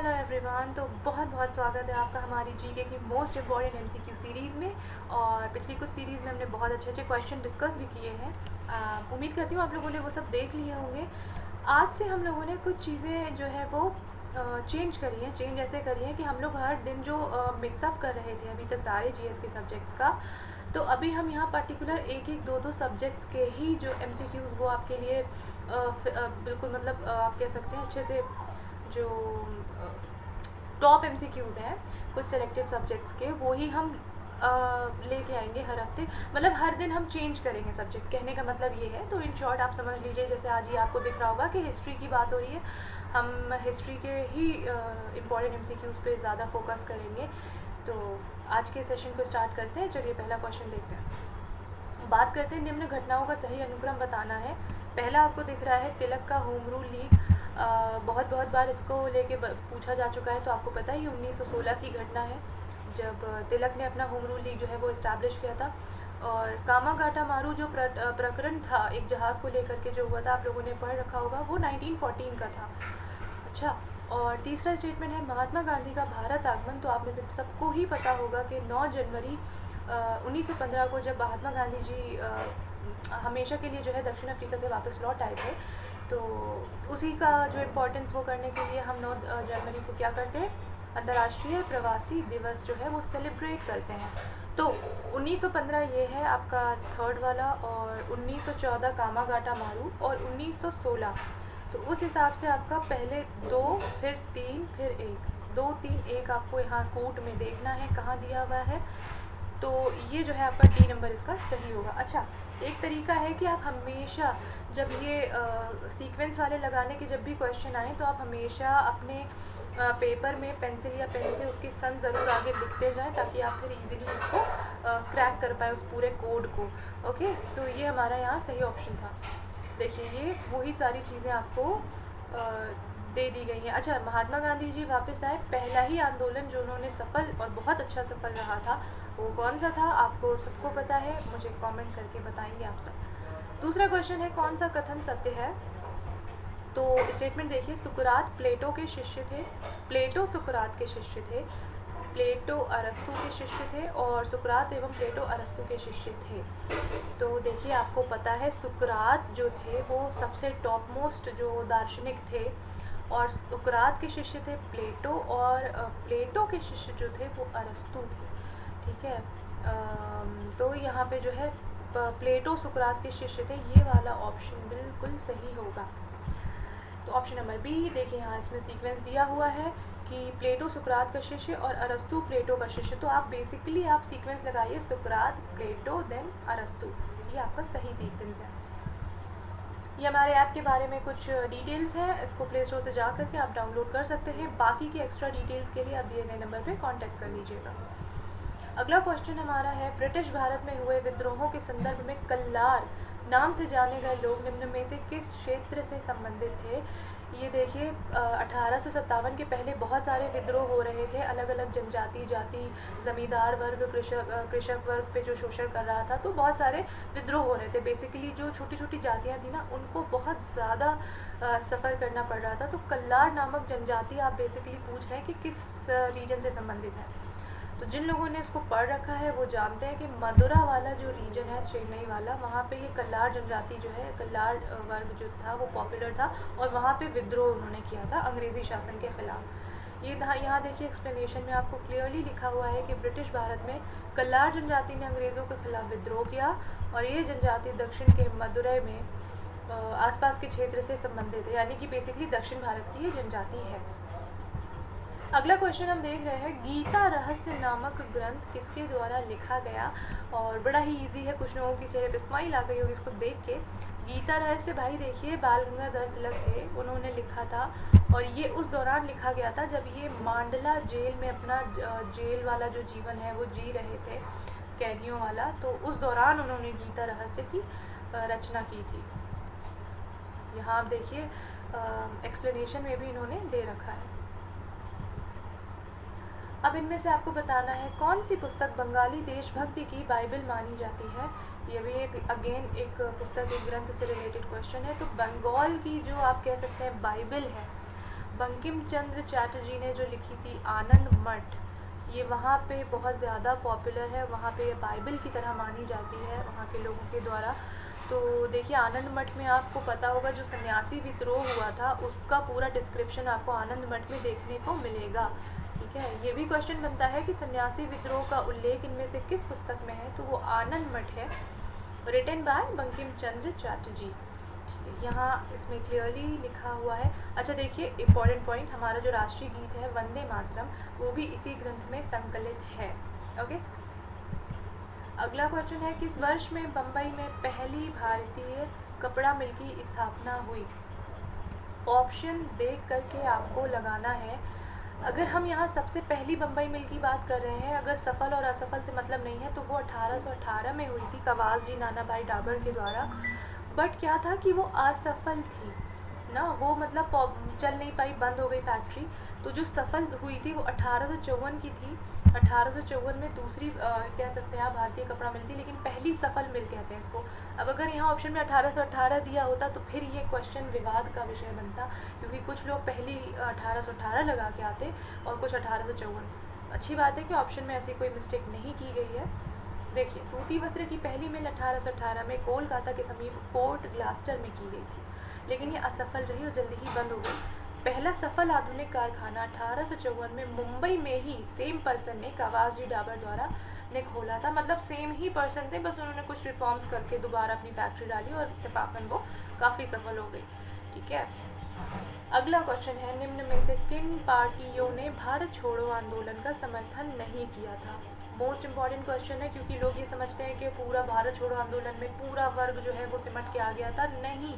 Hello everyone. तो बहुत बहुत स्वागत है आपका हमारी जीके की मोस्ट इम्पॉर्टेंट एमसीक्यू सीरीज़ में। और पिछली कुछ सीरीज़ में हमने बहुत अच्छे अच्छे क्वेश्चन डिस्कस भी किए हैं। उम्मीद करती हूँ आप लोगों ने वो सब देख लिए होंगे। आज से हम लोगों ने कुछ चीज़ें जो है वो चेंज करी हैं। चेंज ऐसे करी हैं कि हम लोग हर दिन जो मिक्सअप कर रहे थे अभी तक सारे जीएस के सब्जेक्ट्स का, तो अभी हम यहाँ पर्टिकुलर एक एक दो दो सब्जेक्ट्स के ही जो एमसीक्यूज़ वो आपके लिए बिल्कुल मतलब आप कह सकते हैं अच्छे से जो टॉप एमसीक्यूज़ हैं कुछ सेलेक्टेड सब्जेक्ट्स के, वो ही हम लेके आएंगे हर हफ्ते। मतलब हर दिन हम चेंज करेंगे सब्जेक्ट, कहने का मतलब ये है। तो इन शॉर्ट आप समझ लीजिए, जैसे आज ही आपको दिख रहा होगा कि हिस्ट्री की बात हो रही है, हम हिस्ट्री के ही इम्पॉर्टेंट एमसीक्यूज़ पे ज़्यादा फोकस करेंगे। तो आज के सेशन को स्टार्ट करते हैं। चलिए पहला क्वेश्चन देखते हैं। बात करते हैं निम्न घटनाओं का सही अनुक्रम बताना है। पहला आपको दिख रहा है तिलक का होम रूल लीग। बहुत बहुत बार इसको लेके पूछा जा चुका है, तो आपको पता है ये 1916 की घटना है जब तिलक ने अपना होम रूल लीग जो है वो इस्टेब्लिश किया था। और कामागाटा मारू जो प्रकरण था एक जहाज़ को लेकर के जो हुआ था, आप लोगों ने पढ़ रखा होगा, वो 1914 का था। अच्छा, और तीसरा स्टेटमेंट है महात्मा गांधी का भारत आगमन। तो आप में से सबको ही पता होगा कि 9 जनवरी 1915 को जब महात्मा गांधी जी हमेशा के लिए जो है दक्षिण अफ्रीका से वापस लौट आए थे, तो उसी का जो इम्पोर्टेंस वो करने के लिए हम 9 जनवरी को क्या करते हैं, अंतर्राष्ट्रीय प्रवासी दिवस जो है वो सेलिब्रेट करते हैं। तो 1915 ये है आपका थर्ड वाला, और 1914 कामागाटा मारू, और 1916। तो उस हिसाब से आपका पहले 2 फिर 3 फिर 1, 2 3 1 आपको यहाँ कोट में देखना है कहाँ दिया हुआ है। तो ये जो है आपका डी नंबर इसका सही होगा। अच्छा, एक तरीका है कि आप हमेशा जब ये सीक्वेंस वाले लगाने के जब भी क्वेश्चन आए, तो आप हमेशा अपने पेपर में पेंसिल या पेन से उसके सन ज़रूर आगे लिखते जाएं, ताकि आप फिर इजीली उसको क्रैक कर पाए उस पूरे कोड को। ओके, तो ये हमारा यहाँ सही ऑप्शन था। देखिए ये वही सारी चीज़ें आपको दे दी गई हैं। अच्छा, महात्मा गांधी जी वापस आए, पहला ही आंदोलन जो उन्होंने सफल और बहुत अच्छा सफल रहा था, वो कौन सा था आपको सबको पता है, मुझे कमेंट करके बताएंगे आप सब। दूसरा क्वेश्चन है कौन सा कथन सत्य है। तो स्टेटमेंट देखिए, सुकरात प्लेटो के शिष्य थे, प्लेटो सुकरात के शिष्य थे, प्लेटो अरस्तु के शिष्य थे, और सुकरात एवं प्लेटो अरस्तु के शिष्य थे। तो देखिए आपको पता है सुकरात जो थे वो सबसे टॉप मोस्ट जो दार्शनिक थे, और सुकरात के शिष्य थे प्लेटो, और प्लेटो के शिष्य जो थे वो अरस्तु थे। ठीक है, तो यहाँ पे जो है प्लेटो सुकरात के शिष्य थे, ये वाला ऑप्शन बिल्कुल सही होगा। तो ऑप्शन नंबर बी देखिए, यहाँ इसमें सीक्वेंस दिया हुआ है कि प्लेटो सुकरात का शिष्य और अरस्तु प्लेटो का शिष्य। तो आप बेसिकली आप सीक्वेंस लगाइए सुकरात प्लेटो देन अरस्तु, ये आपका सही सीक्वेंस है। ये हमारे ऐप के बारे में कुछ डिटेल्स हैं, इसको प्ले स्टोर से जा करके आप डाउनलोड कर सकते हैं। बाकी के एक्स्ट्रा डिटेल्स के लिए आप दिए गए नंबर पे कांटेक्ट कर लीजिएगा। अगला क्वेश्चन हमारा है प्रटिश भारत में हुए विद्रोहों के संदर्भ में कल्लार नाम से जाने गए लोग निम्न में से किस क्षेत्र से संबंधित थे। ये देखिए 1857 के पहले बहुत सारे विद्रोह हो रहे थे, अलग अलग जनजाति जाति, ज़मींदार वर्ग, कृषक वर्ग पे जो शोषण कर रहा था, तो बहुत सारे विद्रोह हो रहे थे। बेसिकली जो छोटी छोटी जातियाँ थी ना, उनको बहुत ज़्यादा सफ़र करना पड़ रहा था। तो कल्लार नामक जनजाति आप बेसिकली पूछ रहे हैं कि किस रीजन से संबंधित है। तो जिन लोगों ने इसको पढ़ रखा है वो जानते हैं कि मदुरा वाला जो रीजन है, चेन्नई वाला, वहाँ पे ये कल्लार जनजाति जो है, कल्लार वर्ग जो था वो पॉपुलर था, और वहाँ पे विद्रोह उन्होंने किया था अंग्रेज़ी शासन के ख़िलाफ़। ये यहाँ देखिए एक्सप्लेनेशन में आपको क्लियरली लिखा हुआ है कि ब्रिटिश भारत में कल्लार जनजाति ने अंग्रेज़ों के ख़िलाफ़ विद्रोह किया, और ये जनजाति दक्षिण के मदुरै में आसपास के क्षेत्र से संबंधित है, यानी कि बेसिकली दक्षिण भारत की ये जनजाति है। अगला क्वेश्चन हम देख रहे हैं, गीता रहस्य नामक ग्रंथ किसके द्वारा लिखा गया। और बड़ा ही इजी है, कुछ लोगों की चेहरे पे स्माइल आ गई होगी इसको देख के। गीता रहस्य भाई देखिए बाल गंगाधर तिलक थे, उन्होंने लिखा था, और ये उस दौरान लिखा गया था जब ये मांडला जेल में अपना जेल वाला जो जीवन है वो जी रहे थे, कैदियों वाला। तो उस दौरान उन्होंने गीता रहस्य की रचना की थी। यहाँ आप देखिए एक्सप्लेनेशन में भी इन्होंने दे रखा है। अब इनमें से आपको बताना है कौन सी पुस्तक बंगाली देशभक्ति की बाइबल मानी जाती है। ये भी एक पुस्तक, एक ग्रंथ से रिलेटेड क्वेश्चन है। तो बंगाल की जो आप कह सकते हैं बाइबल है, बंकिम चंद्र चटर्जी ने जो लिखी थी आनंद मठ, ये वहाँ पे बहुत ज़्यादा पॉपुलर है, वहाँ पे बाइबल की तरह मानी जाती है वहाँ के लोगों के द्वारा। तो देखिए आनंद मठ में आपको पता होगा जो सन्यासी विद्रोह हुआ था उसका पूरा डिस्क्रिप्शन आपको आनंद मठ में देखने को मिलेगा। ठीक है, ये भी क्वेश्चन बनता है कि सन्यासी विद्रोह का उल्लेख इनमें से किस पुस्तक में है, तो वो आनंद मठ है, रिटन बाय बंकिम चंद्र चटर्जी। यहाँ इसमें क्लियरली लिखा हुआ है। अच्छा देखिए इम्पॉर्टेंट पॉइंट, हमारा जो राष्ट्रीय गीत है वंदे मातरम वो भी इसी ग्रंथ में संकलित है। ओके, अगला क्वेश्चन है किस वर्ष में बम्बई में पहली भारतीय कपड़ा मिल की स्थापना हुई। ऑप्शन देख करके आपको लगाना है। अगर हम यहाँ सबसे पहली बम्बई मिल की बात कर रहे हैं, अगर सफल और असफल से मतलब नहीं है, तो वो 1818 में हुई थी कवास जी नाना भाई डाबर के द्वारा। बट क्या था कि वो असफल थी ना, वो मतलब चल नहीं पाई, बंद हो गई फैक्ट्री। तो जो सफल हुई थी वो 1854 की थी। 1854 में दूसरी कह सकते हैं आप भारतीय कपड़ा मिल थी, लेकिन पहली सफल मिल कहते हैं इसको। अब अगर यहाँ ऑप्शन में 1818 दिया होता तो फिर ये क्वेश्चन विवाद का विषय बनता, क्योंकि कुछ लोग पहली 1818 लगा के आते और कुछ 1854। अच्छी बात है कि ऑप्शन में ऐसी कोई मिस्टेक नहीं की गई है। देखिए सूती वस्त्र की पहली मिल 1818 में कोलकाता के समीप फोर्ट ग्लास्टर में की गई थी, लेकिन ये असफल रही और जल्दी ही बंद हो गई। पहला सफल आधुनिक कारखाना 1854 में मुंबई में ही सेम पर्सन ने कवास जी डाबर द्वारा ने खोला था। मतलब सेम ही पर्सन थे, बस उन्होंने कुछ रिफॉर्म्स करके दोबारा अपनी फैक्ट्री डाली और इत्तेफाकन वो काफ़ी सफल हो गई। ठीक है, अगला क्वेश्चन है निम्न में से किन पार्टियों ने भारत छोड़ो आंदोलन का समर्थन नहीं किया था। मोस्ट इम्पॉर्टेंट क्वेश्चन है, क्योंकि लोग ये समझते हैं कि पूरा भारत छोड़ो आंदोलन में पूरा वर्ग जो है वो सिमट के आ गया था। नहीं,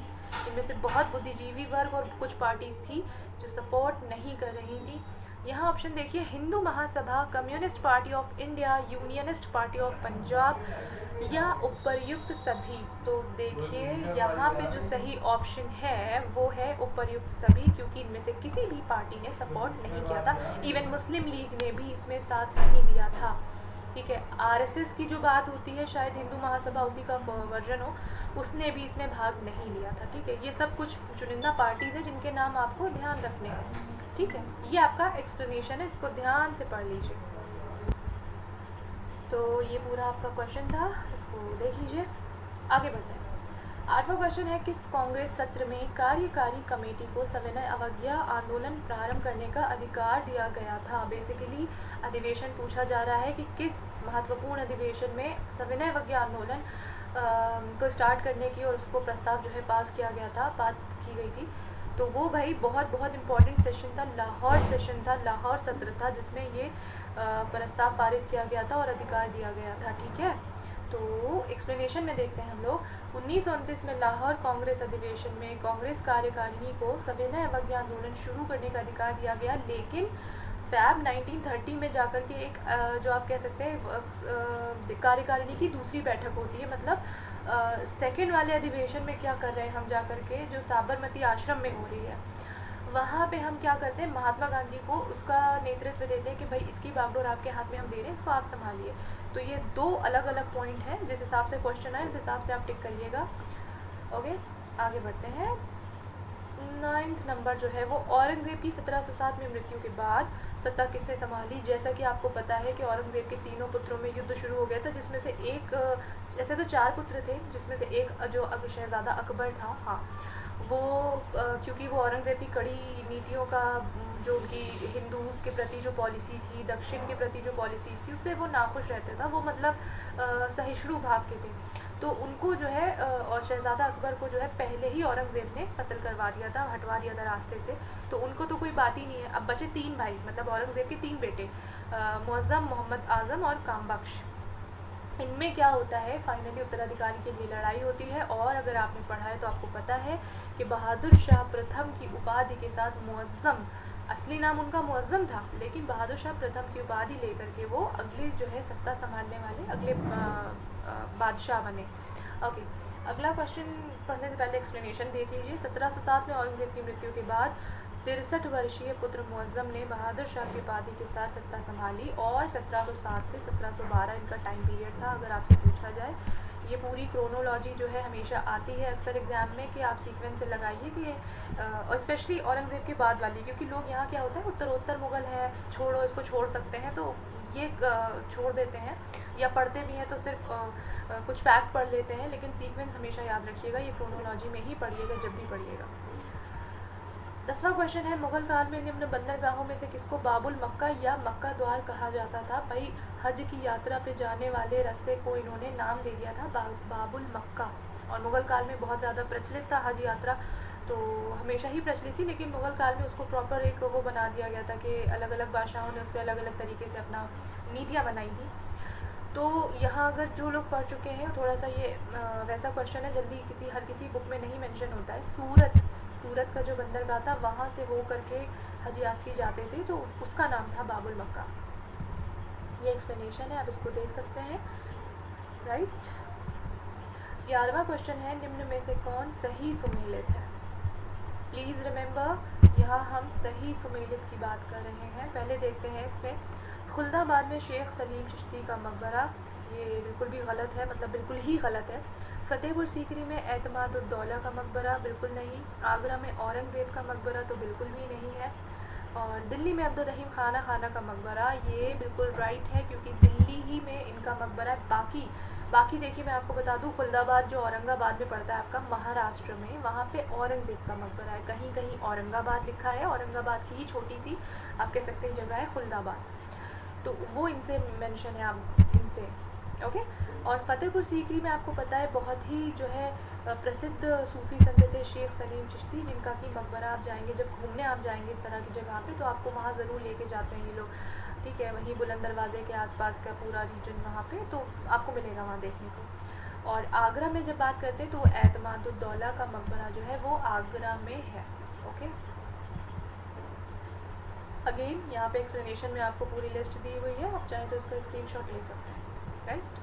इनमें से बहुत बुद्धिजीवी वर्ग और कुछ पार्टीज थी जो सपोर्ट नहीं कर रही थी। यहाँ ऑप्शन देखिए, Hindu Mahasabha, communist party of India, unionist party of Punjab या उपर्युक्त सभी। तो देखिए यहाँ पे जो सही ऑप्शन है वो है उपर्युक्त सभी, क्योंकि इनमें से किसी भी पार्टी ने सपोर्ट नहीं किया था। इवन मुस्लिम लीग ने भी इसमें साथ नहीं दिया था। ठीक है, आरएसएस की जो बात होती है, शायद हिंदू महासभा उसी का वर्जन हो, उसने भी इसमें भाग नहीं लिया था। ठीक है, ये सब कुछ चुनिंदा पार्टीज है जिनके नाम आपको ध्यान रखने हैं। ठीक है, ये आपका एक्सप्लेनेशन है, इसको ध्यान से पढ़ लीजिए। तो ये पूरा आपका क्वेश्चन था, इसको देख लीजिए। आगे बढ़ते हैं। 8वां क्वेश्चन है किस कांग्रेस सत्र में कार्यकारी कमेटी को सविनय अवज्ञा आंदोलन प्रारंभ करने का अधिकार दिया गया था। बेसिकली अधिवेशन पूछा जा रहा है कि किस महत्वपूर्ण अधिवेशन में सविनय अवज्ञा आंदोलन को स्टार्ट करने की और उसको प्रस्ताव जो है पास किया गया था, बात की गई थी। तो वो भाई बहुत बहुत इम्पॉर्टेंट सेशन था, लाहौर सेशन था, लाहौर सत्र था, जिसमें ये प्रस्ताव पारित किया गया था और अधिकार दिया गया था। ठीक है, तो एक्सप्लेनेशन में देखते हैं हम लोग। 1929 में लाहौर कांग्रेस अधिवेशन में कांग्रेस कार्यकारिणी को सविनय अवज्ञा आंदोलन शुरू करने का अधिकार दिया गया, लेकिन फैब 1930 में जाकर के एक जो आप कह सकते हैं कार्यकारिणी की दूसरी बैठक होती है, मतलब सेकेंड वाले अधिवेशन में क्या कर रहे हैं हम जाकर के, जो साबरमती आश्रम में हो रही है, वहाँ पे हम क्या करते हैं, महात्मा गांधी को उसका नेतृत्व देते हैं कि भाई इसकी बागडोर आपके हाथ में हम दे रहे हैं, इसको आप संभालिए। तो ये दो अलग अलग पॉइंट हैं, जिस हिसाब से क्वेश्चन है उस हिसाब से आप टिक करिएगा। ओके, आगे बढ़ते हैं। 9th नंबर जो है वो औरंगज़ेब की 1707 में मृत्यु के बाद सत्ता किसने संभाली। जैसा कि आपको पता है कि औरंगज़ेब के तीनों पुत्रों में युद्ध शुरू हो गया था, जिसमें से एक, ऐसे तो 4 पुत्र थे, जिसमें से एक जो शहज़ादा अकबर था, हाँ वो क्योंकि वो औरंगज़ेब की कड़ी नीतियों का, जो उनकी हिंदूज़ के प्रति जो पॉलिसी थी, दक्षिण के प्रति जो पॉलिसीज़ थी, उससे वो नाखुश रहता था। वो मतलब सहिष्णु भाव के थे, तो उनको जो है और शहज़ादा अकबर को जो है पहले ही औरंगज़ेब ने कत्ल करवा दिया था, हटवा दिया था रास्ते से। तो उनको तो कोई बात ही नहीं है। अब बचे 3 भाई, मतलब औरंगज़ेब के 3 बेटे, मुअज़्ज़म, मोहम्मद आज़म और कामबख्श। इनमें क्या होता है, फाइनली उत्तराधिकारी के लिए लड़ाई होती है। और अगर आपने पढ़ा है तो आपको पता है कि बहादुर शाह प्रथम की उपाधि के साथ मुअज़्ज़म, असली नाम उनका मुअज़्ज़म था, लेकिन बहादुर शाह प्रथम की उपाधि लेकर के वो अगले जो है सत्ता संभालने वाले अगले बादशाह बने। ओके, अगला क्वेश्चन पढ़ने से पहले एक्सप्लेनेशन देख लीजिए। 1707 में औरंगज़ेब की मृत्यु के बाद 63 वर्षीय पुत्र मुअज़्ज़म ने बहादुर शाह की उपाधि के साथ सत्ता संभाली, और 1707 से 1712 इनका टाइम पीरियड था। अगर आपसे पूछा जाए ये पूरी क्रोनोलॉजी जो है हमेशा आती है अक्सर एग्ज़ाम में कि आप सीक्वेंस से लगाइए कि और स्पेशली औरंगज़ेब के बाद वाली, क्योंकि लोग यहाँ क्या होता है उत्तरोत्तर मुग़ल है, छोड़ो इसको छोड़ सकते हैं, तो ये छोड़ देते हैं या पढ़ते भी हैं तो सिर्फ कुछ फैक्ट पढ़ लेते हैं, लेकिन सीक्वेंस हमेशा याद रखिएगा, ये क्रोनोलॉजी में ही पढ़िएगा जब भी पढ़िएगा। 10वां क्वेश्चन है, मुग़ल काल में निम्न बंदरगाहों में से किसको बाबुल मक्का या मक्का द्वार कहा जाता था? भाई हज की यात्रा पे जाने वाले रास्ते को इन्होंने नाम दे दिया था बाबुल मक्का, और मुग़ल काल में बहुत ज़्यादा प्रचलित था हज यात्रा, तो हमेशा ही प्रचलित थी, लेकिन मुग़ल काल में उसको प्रॉपर एक वो बना दिया गया था कि अलग अलग बादशाहों ने उस पर अलग अलग तरीके से अपना नीतियाँ बनाई थी। तो यहाँ अगर जो लोग पढ़ चुके हैं थोड़ा सा ये वैसा क्वेश्चन है, जल्दी हर किसी बुक में नहीं मेंशन होता है। सूरत का जो बंदरगाह था वहाँ से हो करके हज यात्री जाते थे, तो उसका नाम था बाबुल मक्का। ये एक्सप्लेनेशन है, आप इसको देख सकते हैं, राइट। 11वां क्वेश्चन है, निम्न में से कौन सही सुमेलित है? प्लीज़ रिमेंबर, यहाँ हम सही सुमेलित की बात कर रहे हैं। पहले देखते हैं इसमें, खुल्दाबाद में शेख सलीम चिश्ती का मकबरा, ये बिल्कुल भी गलत है, मतलब बिल्कुल ही गलत है। फतेहपुर सीकरी में एतमादुद्दौला का मकबरा, बिल्कुल नहीं। आगरा में औरंगज़ेब का मकबरा तो बिल्कुल भी नहीं है। और दिल्ली में अब्दुर्रहीम खाना का मकबरा, ये बिल्कुल राइट है, क्योंकि दिल्ली ही में इनका मकबरा है। बाकी देखिए मैं आपको बता दूं, खुल्दाबाद जो औरंगाबाद में पड़ता है आपका महाराष्ट्र में, वहाँ पे औरंगज़ेब का मकबरा है। कहीं कहीं औरंगाबाद लिखा है, औरंगाबाद की ही छोटी सी आप कह सकते हैं जगह है खुल्दाबाद, तो वो इनसे मेंशन है, आप इनसे ओके। और फतेहपुर सीकरी में आपको पता है बहुत ही जो है प्रसिद्ध सूफ़ी संत थे शेख सलीम चिश्ती, जिनका कि मकबरा आप जाएंगे, जब घूमने आप जाएंगे इस तरह की जगह पे, तो आपको वहाँ ज़रूर लेके जाते हैं ये लोग, ठीक है। वहीं बुलंद दरवाज़े के आसपास का पूरा रीजन वहाँ पे तो आपको मिलेगा वहाँ देखने को। और आगरा में जब बात करते हैं तो एतमादुद्दौला का मकबरा जो है वो आगरा में है, ओके। अगेन यहाँ पे एक्सप्लेनेशन में आपको पूरी लिस्ट दी हुई है, आप चाहें तो इसका स्क्रीनशॉट ले सकते हैं, राइट।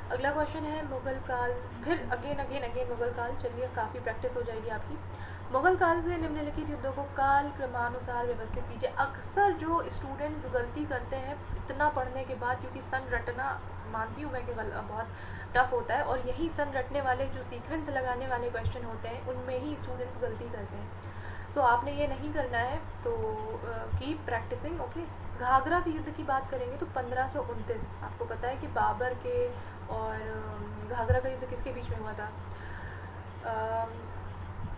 अगला क्वेश्चन है, मुग़ल काल, फिर अगेन मुग़ल काल, चलिए काफ़ी प्रैक्टिस हो जाएगी आपकी। मुग़ल काल से निम्नलिखित युद्धों को काल क्रमानुसार व्यवस्थित कीजिए। अक्सर जो स्टूडेंट्स गलती करते हैं इतना पढ़ने के बाद, क्योंकि सन रटना मानती हूँ मैं कि बहुत टफ होता है, और यही सन रटने वाले जो सीक्वेंस लगाने वाले क्वेश्चन होते हैं उनमें ही स्टूडेंट्स गलती करते हैं। सो आपने ये नहीं करना है, तो कीप प्रैक्टिसिंग, ओके। घाघरा के युद्ध की बात करेंगे तो 1529, आपको पता है कि बाबर के और घाघरा का युद्ध किसके बीच में हुआ था?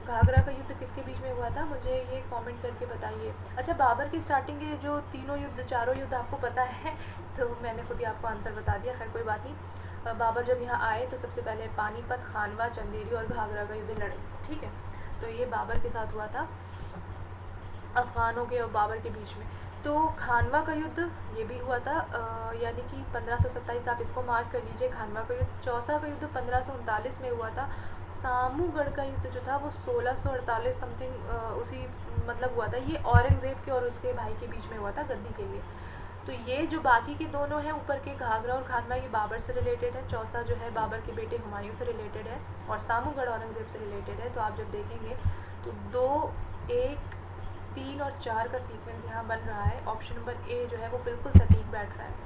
घाघरा का युद्ध किसके बीच में हुआ था, मुझे ये कमेंट करके बताइए। अच्छा, बाबर की स्टार्टिंग के जो चारों युद्ध आपको पता है, तो मैंने खुद ही आपको आंसर बता दिया, खैर कोई बात नहीं। बाबर जब यहाँ आए तो सबसे पहले पानीपत, खानवा, चंदेरी और घाघरा का युद्ध लड़े, ठीक है। तो ये बाबर के साथ हुआ था, अफ़गानों के और बाबर के बीच में। तो खानवा का युद्ध ये भी हुआ था, यानी कि 1527, आप इसको मार्क कर लीजिए, खानवा का युद्ध। चौसा का युद्ध 1539 में हुआ था। सामूगढ़ का युद्ध जो था वो 1648 समथिंग उसी मतलब हुआ था, ये औरंगज़ेब के और उसके भाई के बीच में हुआ था गद्दी के लिए। तो ये जो बाकी के दोनों हैं ऊपर के, घाघरा और खानवा, ये बाबर से रिलेटेड है। चौसा जो है बाबर के बेटे हुमायूं से रिलेटेड है, और सामूगढ़ औरंगज़ेब से रिलेटेड है। तो आप जब देखेंगे तो 2, 1, 3 और 4 का सीक्वेंस यहाँ बन रहा है। ऑप्शन नंबर ए जो है वो बिल्कुल सटीक बैठ रहा है,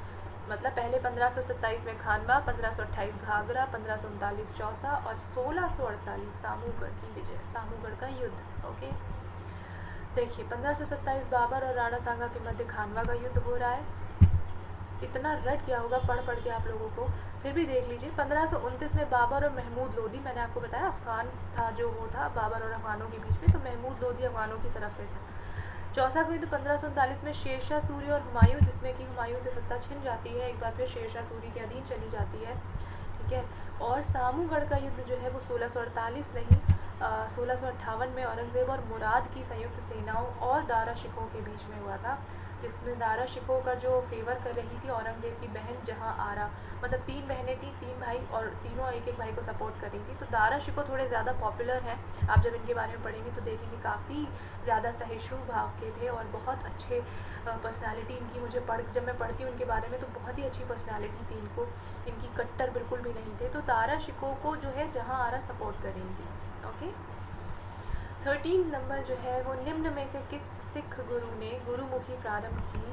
मतलब पहले 1527 में खानवा, 1528 घाघरा, 1539 चौसा और 1648 सामूगढ़ की विजय, सामूगढ़ का युद्ध, ओके। देखिए 1527 बाबर और राणा सांगा के मध्य खानवा का युद्ध हो रहा है। इतना रट गया होगा पढ़ के आप लोगों को, फिर भी देख लीजिए। 1529 में बाबर और महमूद लोदी, मैंने आपको बताया अफ़गान था जो वो था बाबर और अफ़गानों के बीच में, तो महमूद लोदी अफ़गानों की तरफ से था। चौसा का युद्ध 1539 में शेरशाह सूरी और हुमायूं, जिसमें कि हुमायूं से सत्ता छिन जाती है, एक बार फिर शेरशाह सूरी के अधीन चली जाती है, ठीक है। और सामूगढ़ का युद्ध जो है वो 1648 नहीं 1658 में औरंगज़ेब और मुराद की संयुक्त सेनाओं और दारा शिकोह के बीच में हुआ था, जिसमें दारा शिकोह का जो फेवर कर रही थी औरंगज़ेब की बहन जहाँ आरा, मतलब 3 बहनें थी, 3 भाई, और तीनों एक भाई को सपोर्ट कर रही थी। तो दारा शिकोह थोड़े ज़्यादा पॉपुलर हैं, आप जब इनके बारे में पढ़ेंगे तो देखेंगे काफ़ी ज़्यादा सहिष्णु भाव के थे और बहुत अच्छे पर्सनालिटी इनकी, मुझे जब मैं पढ़ती हूँ इनके बारे में तो बहुत ही अच्छी पर्सनालिटी थी इनको, इनकी कट्टर बिल्कुल भी नहीं थे। तो दारा शिकोह को जो है जहाँ आरा सपोर्ट कर रही थी, ओके। 13 नंबर जो है वो, निम्न में से किस सिख गुरु ने गुरुमुखी प्रारंभ की?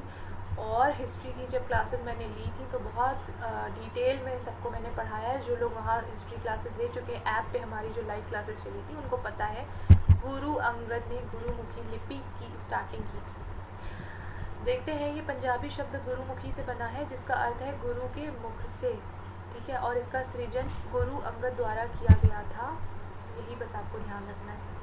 और हिस्ट्री की जब क्लासेस मैंने ली थी तो बहुत डिटेल में सबको मैंने पढ़ाया है। जो लोग वहाँ हिस्ट्री क्लासेस ले चुके हैं, ऐप पे हमारी जो लाइव क्लासेस चली थी उनको पता है गुरु अंगद ने गुरुमुखी लिपि की स्टार्टिंग की थी। देखते हैं, ये पंजाबी शब्द गुरुमुखी से बना है जिसका अर्थ है गुरु के मुख से, ठीक है, और इसका सृजन गुरु अंगद द्वारा किया गया था। यही बस आपको ध्यान रखना है।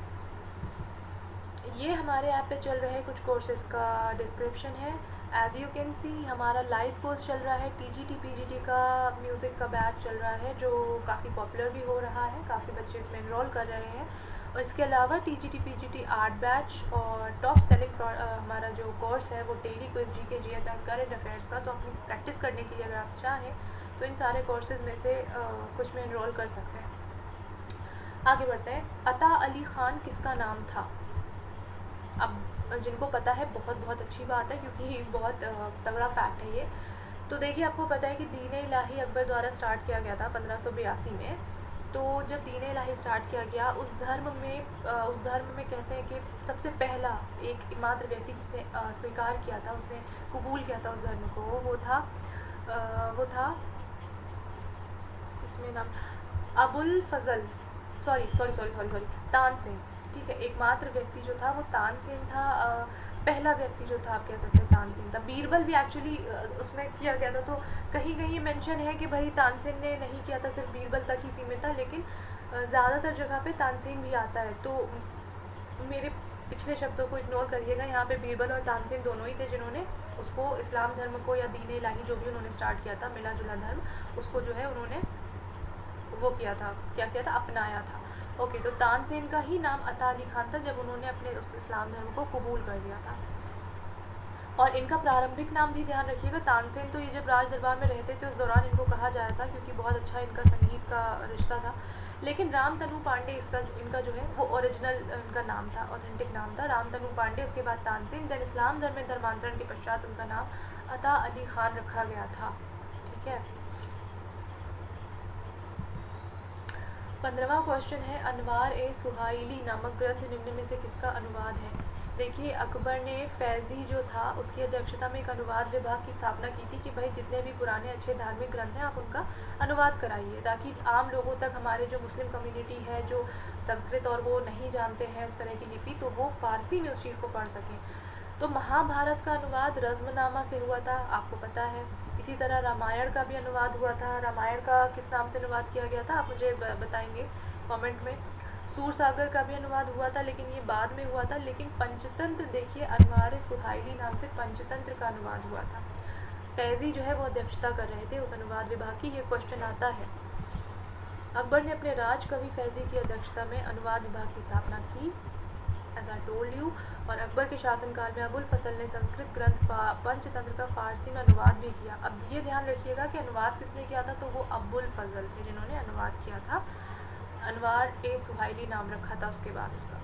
ये हमारे ऐप पे चल रहे कुछ कोर्सेज का डिस्क्रिप्शन है। एज यू कैन सी हमारा लाइव कोर्स चल रहा है, टीजीटी पीजीटी का म्यूज़िक का बैच चल रहा है जो काफ़ी पॉपुलर भी हो रहा है, काफ़ी बच्चे इसमें इनरोल कर रहे हैं। और इसके अलावा टीजीटी पीजीटी आर्ट बैच और टॉप सेलेक्ट हमारा जो कोर्स है वो daily quiz GK GS and current affairs का। तो अपनी प्रैक्टिस करने के लिए अगर आप चाहें तो इन सारे कोर्सेज में से कुछ में इनरोल कर सकते हैं। आगे बढ़ते हैं। अता अली ख़ान किसका नाम था? अब जिनको पता है बहुत बहुत अच्छी बात है, क्योंकि बहुत तगड़ा फैक्ट है ये। तो देखिए, आपको पता है कि दीन इलाही अकबर द्वारा स्टार्ट किया गया था 1582 में। तो जब दीन इलाही स्टार्ट किया गया, उस धर्म में कहते हैं कि सबसे पहला एक मात्र व्यक्ति जिसने स्वीकार किया था, उसने कबूल किया था उस धर्म को, वो था इसमें नाम अबुल फजल सॉरी तानसेन, ठीक है। एकमात्र व्यक्ति जो था वो तानसेन था। पहला व्यक्ति जो था, आप कह सकते हैं तानसेन था। बीरबल भी एक्चुअली उसमें किया गया था, तो कहीं कहीं मेंशन है कि भाई तानसेन ने नहीं किया था, सिर्फ बीरबल तक ही सीमित था, लेकिन ज़्यादातर जगह पे तानसेन भी आता है। तो मेरे पिछले शब्दों को इग्नोर करिएगा, यहाँ पे बीरबल और तानसेन दोनों ही थे जिन्होंने उसको इस्लाम धर्म को या दीन इलाही जो भी उन्होंने स्टार्ट किया था, मिला जुला धर्म, उसको जो है उन्होंने वो किया था, क्या किया था, अपनाया था। ओके, तो तानसेन का ही नाम अता अली ख़ान था जब उन्होंने अपने उस इस्लाम धर्म को कबूल कर लिया था। और इनका प्रारंभिक नाम भी ध्यान रखिएगा। तानसेन तो ये जब राज दरबार में रहते थे उस दौरान इनको कहा जाया था, क्योंकि बहुत अच्छा इनका संगीत का रिश्ता था। लेकिन रामतनु पांडे इनका जो है वो ओरिजिनल इनका नाम था, ऑथेंटिक नाम था रामतनु पांडे। उसके बाद तानसेन, देन इस्लाम धर्म में धर्मांतरण के पश्चात उनका नाम अता अली ख़ान रखा गया था, ठीक है। 15वां क्वेश्चन है, अनवार ए सुहाइली नामक ग्रंथ निम्न में से किसका अनुवाद है? देखिए, अकबर ने फैज़ी जो था उसकी अध्यक्षता में एक अनुवाद विभाग की स्थापना की थी कि भाई जितने भी पुराने अच्छे धार्मिक ग्रंथ हैं आप उनका अनुवाद कराइए, ताकि आम लोगों तक, हमारे जो मुस्लिम कम्युनिटी है जो संस्कृत और वो नहीं जानते हैं उस तरह की लिपि, तो वो फ़ारसी में उस चीज़ को पढ़ सकें। तो महाभारत का अनुवाद रज़्मनामा से हुआ था, आपको पता है। इसी तरह रामायण का भी अनुवाद हुआ था। रामायण का किस नाम से अनुवाद किया गया था, आप मुझे बताएंगे कमेंट में। सूरसागर का भी अनुवाद हुआ था, लेकिन ये बाद में हुआ था। लेकिन पंचतंत्र, देखिए, अनवार सुहाइली नाम से पंचतंत्र का अनुवाद हुआ था। फैज़ी जो है वो अध्यक्षता कर रहे थे उस अनुवाद विभाग की। ये क्वेश्चन आता है। अकबर ने अपने राज कवि फैज़ी की अध्यक्षता में अनुवाद विभाग की स्थापना की, एज आई टोल्ड यू। और अकबर के शासनकाल में अबुल फजल ने संस्कृत ग्रंथ पंचतंत्र का फारसी में अनुवाद भी किया। अब ये ध्यान रखिएगा कि अनुवाद किसने किया था, तो वो अबुल फजल थे जिन्होंने अनुवाद किया था। अनवार ए सुहाइली नाम रखा था उसके बाद इसका।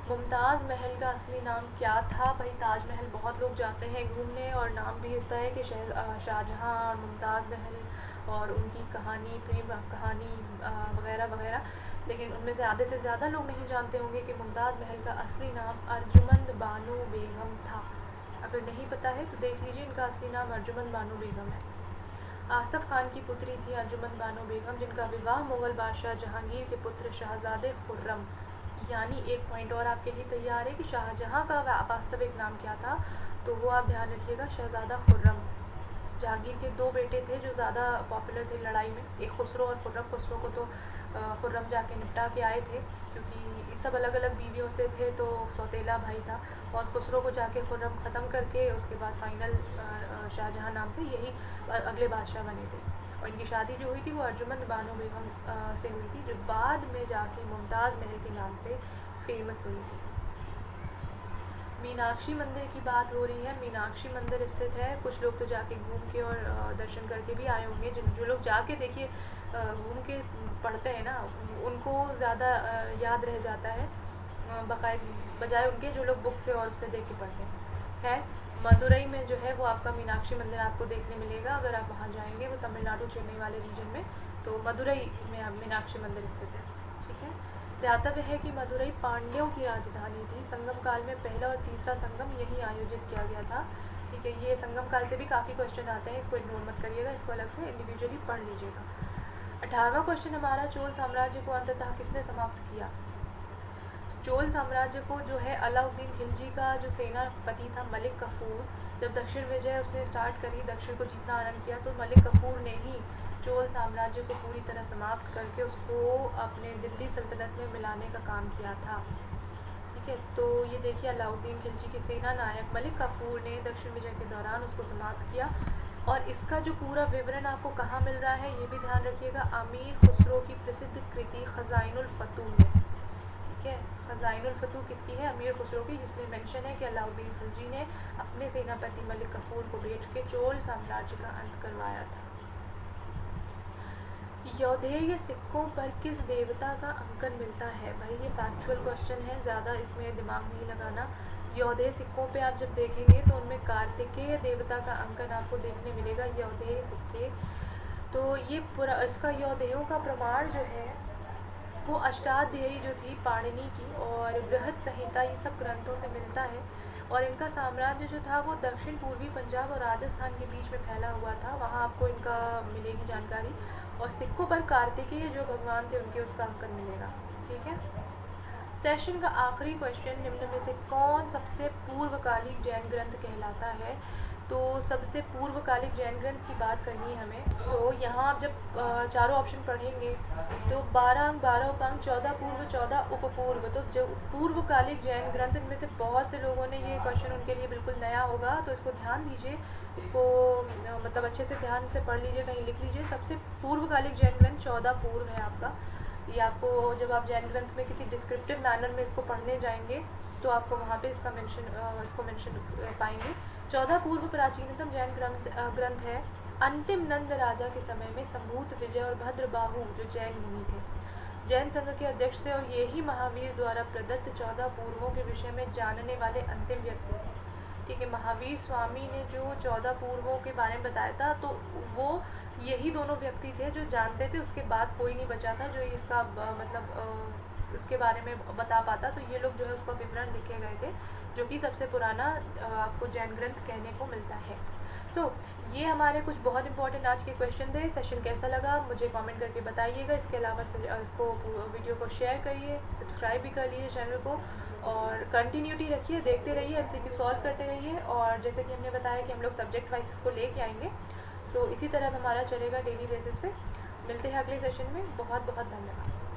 मुमताज़ महल का असली नाम क्या था? भाई, ताजमहल बहुत लोग जाते हैं घूमने और नाम भी होता है कि शाहजहाँ और मुमताज़ महल और उनकी कहानी, प्रेम कहानी वगैरह वगैरह, लेकिन उनमें से आधे से ज़्यादा लोग नहीं जानते होंगे कि मुमताज़ महल का असली नाम अर्जुमंद बानो बेगम था। अगर नहीं पता है तो देख लीजिए, इनका असली नाम अर्जुमंद बानो बेगम है। आसफ़ खान की पुत्री थी अर्जुमंद बानो बेगम, जिनका विवाह मुग़ल बादशाह जहांगीर के पुत्र शहज़ादे खुर्रम, यानी एक पॉइंट और आपके लिए तैयार है कि शाहजहाँ का वास्तविक नाम क्या था, तो वो आप ध्यान रखिएगा, शहज़ादा खुर्रम। जहांगीर के दो बेटे थे जो ज़्यादा पॉपुलर थे लड़ाई में, एक खुसरो और खुर्रम। खुसरो को तो खुर्रम जाके निपटा के आए थे, क्योंकि सब अलग अलग बीवियों से थे, तो सौतेला भाई था। और खुसरो को जाके खुर्रम ख़त्म करके उसके बाद फाइनल शाहजहाँ नाम से यही अगले बादशाह बने थे। और इनकी शादी जो हुई थी वो अर्जुमंद बानो बेगम से हुई थी, जो बाद में जाके मुमताज़ महल के नाम से फेमस हुई थी। मीनाक्षी मंदिर की बात हो रही है। मीनाक्षी मंदिर स्थित है, कुछ लोग तो जाके घूम के और दर्शन करके भी आए होंगे। जो लोग जाके देखिए घूम के पढ़ते हैं ना, उनको ज़्यादा याद रह जाता है बजाय उनके जो लोग बुक से और उससे देख के पढ़ते हैं। खैर, मदुरई में जो है वो आपका मीनाक्षी मंदिर आपको देखने मिलेगा अगर आप वहाँ जाएंगे, वो तमिलनाडु चेन्नई वाले रीजन में। तो मदुरई में मीनाक्षी मंदिर स्थित है, ठीक है। ध्यातव्य है कि मदुरई पांड्यों की राजधानी थी। संगम काल में पहला और तीसरा संगम यहीं आयोजित किया गया था। ठीक है, ये संगम काल से भी काफ़ी क्वेश्चन आते हैं, इसको इग्नोर मत करिएगा, इसको अलग से इंडिविजुअली पढ़ लीजिएगा। 18वां क्वेश्चन हमारा, चोल साम्राज्य को अंततः किसने समाप्त किया? चोल साम्राज्य को जो है अलाउद्दीन खिलजी का जो सेनापति था मलिक कफूर, जब दक्षिण विजय उसने स्टार्ट करी, दक्षिण को जीतना आरंभ किया, तो मलिक कफूर ने ही चोल साम्राज्य को पूरी तरह समाप्त करके उसको अपने दिल्ली सल्तनत में मिलाने का काम किया था। ठीक है, तो ये देखिए अलाउद्दीन खिलजी के सेना नायक मलिक कफूर ने दक्षिण विजय के दौरान उसको समाप्त किया। और इसका जो पूरा विवरण आपको कहाँ मिल रहा है ये भी ध्यान रखिएगा, अमीर खुसरो की प्रसिद्ध कृति खजाइनुल फतूह में। ठीक है, खजाइनुल फतूह किसकी है? अमीर खुसरो की, जिसमें मेंशन है कि अलाउद्दीन खिलजी ने अपने सेनापति मलिक कफूर को भेज के चोल साम्राज्य का अंत करवाया था। यौधेय सिक्कों पर किस देवता का अंकन मिलता है? भाई ये फैक्चुअल क्वेश्चन है, ज़्यादा इसमें दिमाग नहीं लगाना। यौधेय सिक्कों पे आप जब देखेंगे तो उनमें कार्तिकेय देवता का अंकन आपको देखने मिलेगा, यौधेय सिक्के। तो ये पूरा इसका यौधेयों का प्रमाण जो है वो अष्टाध्यायी जो थी पाणिनि की और बृहद संहिता, ये सब ग्रंथों से मिलता है। और इनका साम्राज्य जो था वो दक्षिण पूर्वी पंजाब और राजस्थान के बीच में फैला हुआ था, वहाँ आपको इनका मिलेगी जानकारी। और सिक्कों पर कार्तिकेय जो भगवान थे उनके उसका अंकन मिलेगा। ठीक है, सेशन का आखिरी क्वेश्चन, निम्न में से कौन सबसे पूर्वकालिक जैन ग्रंथ कहलाता है? तो सबसे पूर्वकालिक जैन ग्रंथ की बात करनी है हमें, तो यहाँ आप जब चारों ऑप्शन पढ़ेंगे तो 12 अंक 12 उपांक 14 पूर्व 14 उपपूर्व, तो जो पूर्वकालिक जैन ग्रंथ, इनमें से बहुत से लोगों ने ये क्वेश्चन उनके लिए बिल्कुल नया होगा, तो इसको ध्यान दीजिए, इसको मतलब अच्छे से ध्यान से पढ़ लीजिए, कहीं लिख लीजिए। सबसे पूर्वकालिक जैन ग्रंथ 14 पूर्व है आपका। ये आपको जब आप जैन ग्रंथ में किसी डिस्क्रिप्टिव मैनर में इसको पढ़ने जाएंगे तो आपको वहाँ पे इसको मेंशन पाएंगे। 14 पूर्व प्राचीनतम जैन ग्रंथ है। अंतिम नंद राजा के समय में संभूत विजय और भद्रबाहु जो जैन मुनि थे, जैन संघ के अध्यक्ष थे, और ये ही महावीर द्वारा प्रदत्त 14 पूर्वों के विषय में जानने वाले अंतिम व्यक्ति थे। ठीक है, महावीर स्वामी ने जो 14 पूर्वों के बारे में बताया था, तो वो यही दोनों व्यक्ति थे जो जानते थे, उसके बाद कोई नहीं बचा था जो इसका मतलब इसके बारे में बता पाता। तो ये लोग जो है उसका विवरण लिखे गए थे, जो कि सबसे पुराना आपको जैन ग्रंथ कहने को मिलता है। तो ये हमारे कुछ बहुत इंपॉर्टेंट आज के क्वेश्चन थे। सेशन कैसा लगा मुझे कमेंट करके बताइएगा। इसके अलावा इसको वीडियो को शेयर करिए, सब्सक्राइब भी कर लीजिए चैनल को, और कंटिन्यूटी रखिए, देखते रहिए, एमसीक्यू सॉल्व करते रहिए। और जैसे कि हमने बताया कि हम लोग सब्जेक्ट वाइज इसको लेके आएंगे, सो इसी तरह हमारा चलेगा डेली बेसिस पे। मिलते हैं अगले सेशन में। बहुत बहुत धन्यवाद।